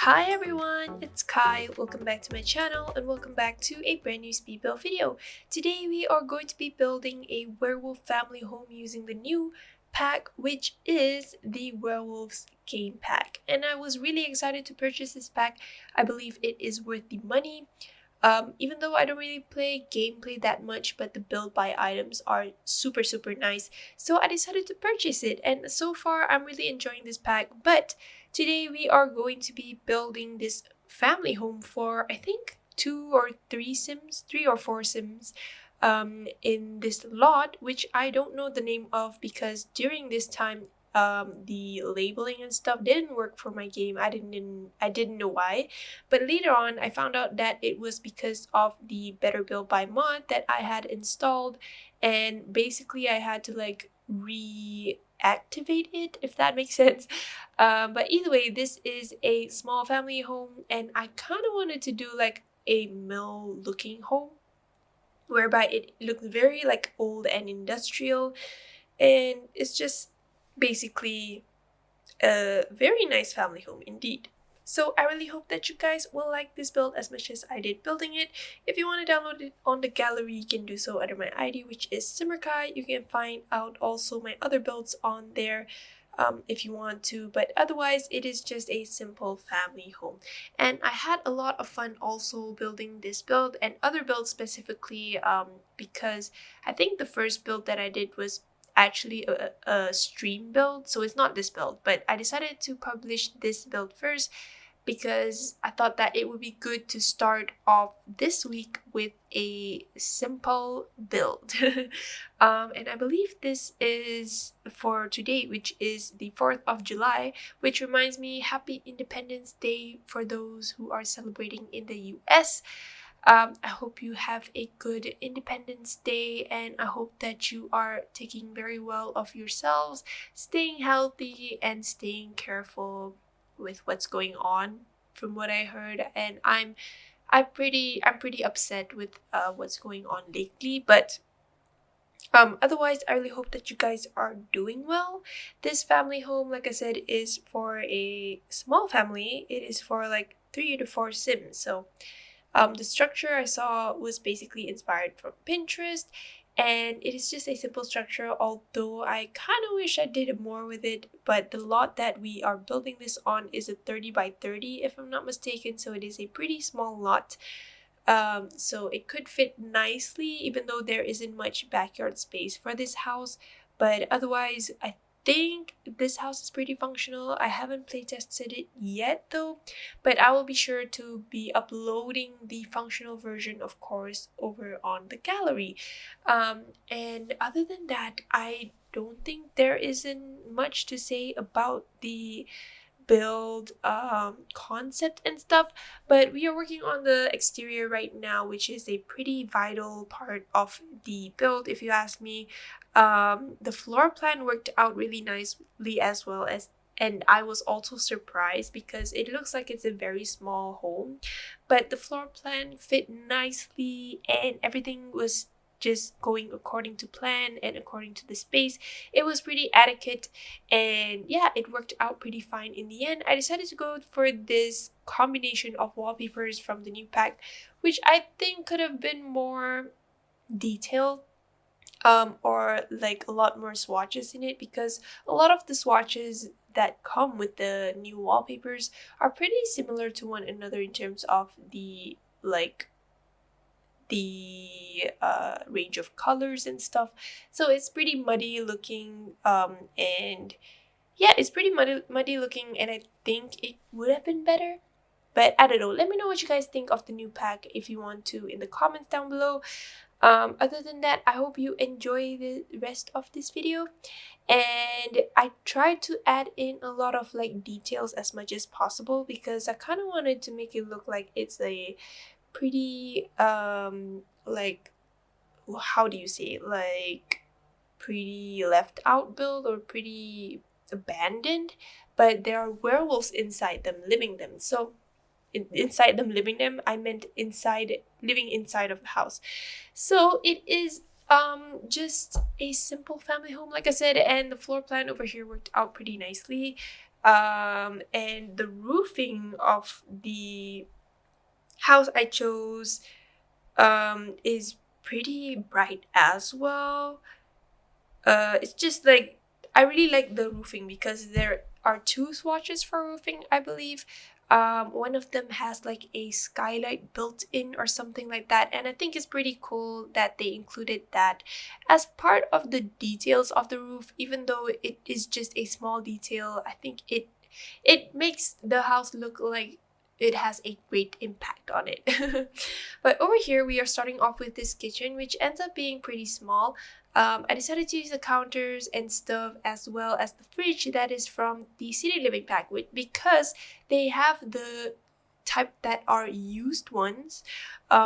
Hi everyone, it's Kai. Welcome back to my channel and welcome back to a brand new speed build video. Today we are going to be building a werewolf family home using the new pack, which is the Werewolves game pack. And I was really excited to purchase this pack. I believe it is worth the money. Even though I don't really play gameplay that much, but the build by items are super nice, so I decided to purchase it, and so far I'm really enjoying this pack. But today we are going to be building this family home for I think three or four sims in this lot, which I don't know the name of because during this time the labeling and stuff didn't work for my game. I didn't know why, but later on I found out that it was because of the Better Build by mod that I had installed, and basically I had to like reactivate it, if that makes sense. But either way, this is a small family home, and I kind of wanted to do like a mill looking home whereby it looked very like old and industrial, and it's just basically a very nice family home indeed. So I really hope that you guys will like this build as much as I did building it. If you want to download it on the gallery, you can do so under my ID, which is simmerkhai. You can find out also my other builds on there if you want to, but otherwise it is just a simple family home. And I had a lot of fun also building this build and other builds specifically because I think the first build that I did was actually a stream build, so it's not this build, but I decided to publish this build first because I thought that it would be good to start off this week with a simple build. And I believe this is for today, which is the 4th of July, which reminds me, Happy Independence Day for those who are celebrating in the US. I hope you have a good Independence Day, and I hope that you are taking very well of yourselves, staying healthy and staying careful with what's going on from what I heard. And I'm pretty upset with what's going on lately, but otherwise I really hope that you guys are doing well. This family home, like I said, is for a small family. It is for like 3 to 4 sims. So the structure I saw was basically inspired from Pinterest, and it is just a simple structure, although I kind of wish I did more with it. But the lot that we are building this on is a 30 by 30 if I'm not mistaken, so it is a pretty small lot. So it could fit nicely even though there isn't much backyard space for this house, but otherwise I think this house is pretty functional. I haven't play tested it yet though, but I will be sure to be uploading the functional version, of course, over on the gallery. And other than that, I don't think there isn't much to say about the build concept and stuff, but we are working on the exterior right now, which is a pretty vital part of the build if you ask me. The floor plan worked out really nicely as well as, and I was also surprised because it looks like it's a very small home, but the floor plan fit nicely and everything was just going according to plan and according to the space. It was pretty adequate, and yeah, it worked out pretty fine in the end. I decided to go for this combination of wallpapers from the new pack, which I think could have been more detailed, or like a lot more swatches in it, because a lot of the swatches that come with the new wallpapers are pretty similar to one another in terms of the range of colors and stuff. So it's pretty muddy looking, and yeah, it's pretty muddy looking, and I think it would have been better. But I don't know. Let me know what you guys think of the new pack if you want to in the comments down below. Other than that, I hope you enjoy the rest of this video. And I tried to add in a lot of like details as much as possible because I kind of wanted to make it look like it's a pretty like, how do you say it, like pretty left out build or pretty abandoned, but there are werewolves inside them living them. So inside them living them, I meant living inside of the house. So it is just a simple family home, like I said, and the floor plan over here worked out pretty nicely. And the roofing of the house I chose is pretty bright as well. It's just like I really like the roofing because there are two swatches for roofing, I believe. One of them has like a skylight built in or something like that, and I think it's pretty cool that they included that as part of the details of the roof. Even though it is just a small detail, I think it makes the house look like it has a great impact on it. But over here we are starting off with this kitchen, which ends up being pretty small. I decided to use the counters and stove as well as the fridge that is from the City Living pack because they have the type that are used ones.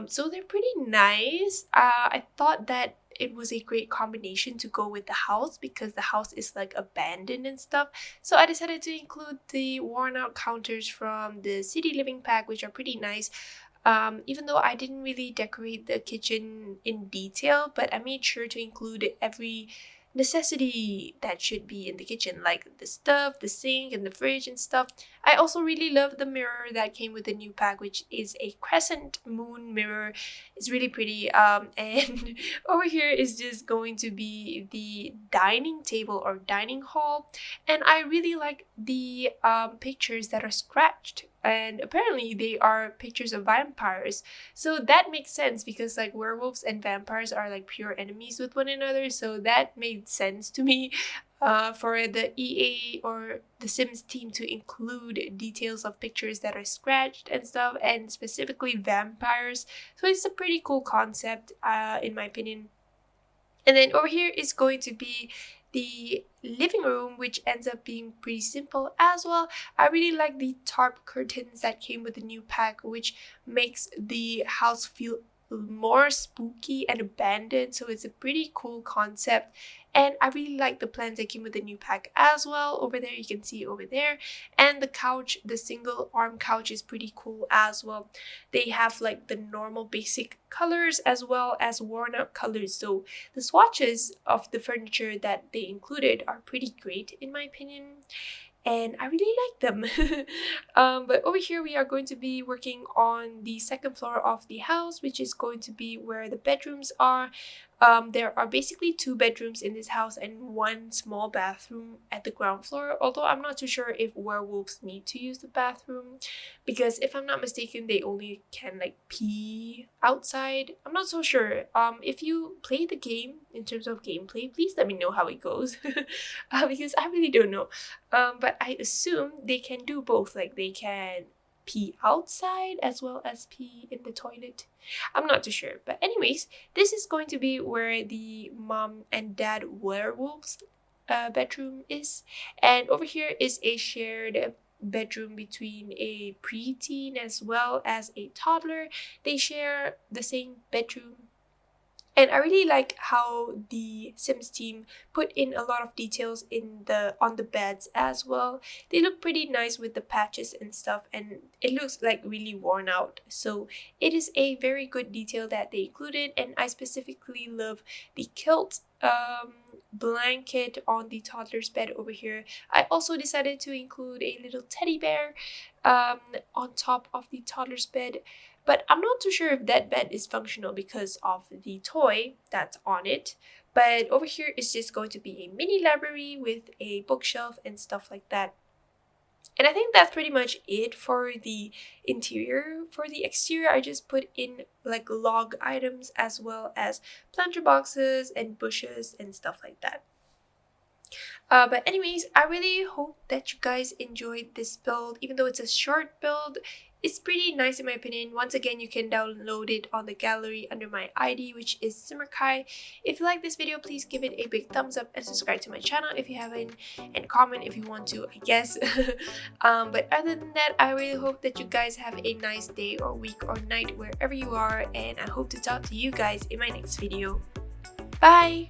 So they're pretty nice. I thought that it was a great combination to go with the house because the house is like abandoned and stuff. So I decided to include the worn out counters from the City Living pack, which are pretty nice. Even though I didn't really decorate the kitchen in detail, but I made sure to include every necessity that should be in the kitchen, like the stove, the sink, and the fridge and stuff. I also really love the mirror that came with the new pack, which is a crescent moon mirror. It's really pretty. And over here is just going to be the dining table or dining hall, and I really like the pictures that are scratched, and apparently they are pictures of vampires. So that makes sense because like werewolves and vampires are like pure enemies with one another, so that made sense to me for the EA or the Sims team to include details of pictures that are scratched and stuff, and specifically vampires. So it's a pretty cool concept in my opinion. And then over here is going to be the living room, which ends up being pretty simple as well. I really like the tarp curtains that came with the new pack, which makes the house feel more spooky and abandoned. So it's a pretty cool concept. And I really like the plants that came with the new pack as well. Over there, you can see over there. And the couch, the single arm couch is pretty cool as well. They have like the normal basic colors as well as worn out colors. So the swatches of the furniture that they included are pretty great in my opinion, and I really like them. But over here we are going to be working on the second floor of the house, which is going to be where the bedrooms are. There are basically 2 bedrooms in this house and 1 small bathroom at the ground floor, although I'm not too sure if werewolves need to use the bathroom because if I'm not mistaken they only can like pee outside. I'm not so sure. If you play the game in terms of gameplay, please let me know how it goes. Because I really don't know. But I assume they can do both, like they can pee outside as well as pee in the toilet. I'm not too sure, but anyways, this is going to be where the mom and dad werewolves bedroom is, and over here is a shared bedroom between a preteen as well as a toddler. They share the same bedroom. And I really like how the Sims team put in a lot of details on the beds as well. They look pretty nice with the patches and stuff, and it looks like really worn out. So it is a very good detail that they included, and I specifically love the kilt blanket on the toddler's bed over here. I also decided to include a little teddy bear on top of the toddler's bed. But I'm not too sure if that bed is functional because of the toy that's on it. But over here is just going to be a mini library with a bookshelf and stuff like that. And I think that's pretty much it for the interior. For the exterior, I just put in like log items as well as planter boxes and bushes and stuff like that. But anyways, I really hope that you guys enjoyed this build. Even though it's a short build, it's pretty nice in my opinion. Once again, you can download it on the gallery under my ID, which is simmerkhai. If you like this video, please give it a big thumbs up and subscribe to my channel if you haven't, and comment if you want to, I guess. But other than that, I really hope that you guys have a nice day or week or night wherever you are, and I hope to talk to you guys in my next video. Bye!